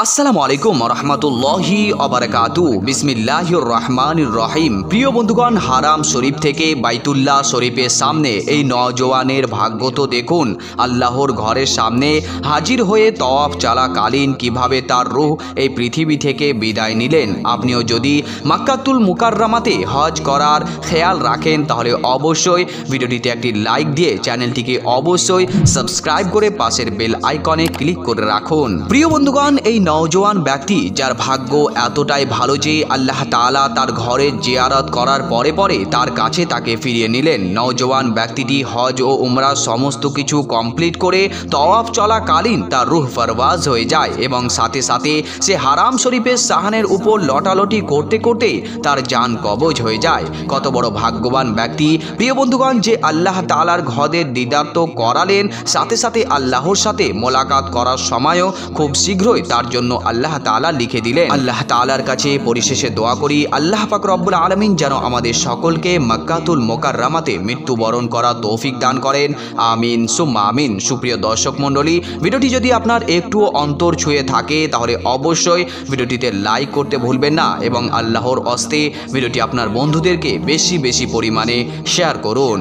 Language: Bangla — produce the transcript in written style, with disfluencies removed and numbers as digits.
আসসালামু আলাইকুম রহমতুল্লাহি অবরাকাতু। বিসমিল্লাহির রহমানির রহিম। প্রিয় বন্ধুগণ, হারাম শরীফ থেকে বাইতুল্লাহ শরীফের সামনে এই নওজওয়ানের ভাগ্য তো দেখুন। আল্লাহর ঘরের সামনে হাজির হয়ে তওয়াফ চলাকালীন কিভাবে তার রূহ এই পৃথিবী থেকে বিদায় নিলেন। আপনিও যদি মক্কাতুল মুকাররমাতে হজ করার খেয়াল রাখেন তাহলে অবশ্যই ভিডিওটিতে একটি লাইক দিয়ে চ্যানেলটিকে অবশ্যই সাবস্ক্রাইব করে পাশের বেল আইকনে ক্লিক করে রাখুন। প্রিয় বন্ধুগণ, এই নওজোয়ান ব্যক্তি যার ভাগ্য এতটাই ভালো যে আল্লাহ তাআলা তার ঘরে জিয়ারত করার পরে পরে তার কাছে তাকে ফিরিয়ে নিলেন। নওজোয়ান ব্যক্তিটি হজ ও উমরা সমস্ত কিছু কমপ্লিট করে তওয়াফ চলাকালীন তার রূহ ফরওয়াজ হয়ে যায় এবং সাথে সাথে সে হারাম শরীফের সাহানের উপর লটালটি করতে করতে তার জান কবজ হয়ে যায়। কত বড় ভাগ্যবান ব্যক্তি প্রিয় বন্ধুগণ, যে আল্লাহ তাআলার ঘরের দিদার তো করালেন, সাথে সাথে আল্লাহর সাথে মোলাকাত করার সময়ও খুব শীঘ্রই তার জন্য আল্লাহ তাআলা লিখে দিলেন। আল্লাহ তাআলার কাছে পরিশেষে দোয়া করি, আল্লাহ পাক রব্বুল আলামিন যেন আমাদের সকলকে মক্কাতুল মুকাররমাতে মৃত্যুবরণ করার তৌফিক দান করেন। আমিন সুম্মা আমিন। সুপ্রিয় দর্শক মণ্ডলী, ভিডিওটি যদি আপনার একটুও অন্তর ছুঁয়ে থাকে তাহলে অবশ্যই ভিডিওটিতে লাইক করতে ভুলবেন না এবং আল্লাহর হস্তে ভিডিওটি আপনার বন্ধুদেরকে বেশি বেশি পরিমাণে শেয়ার করুন।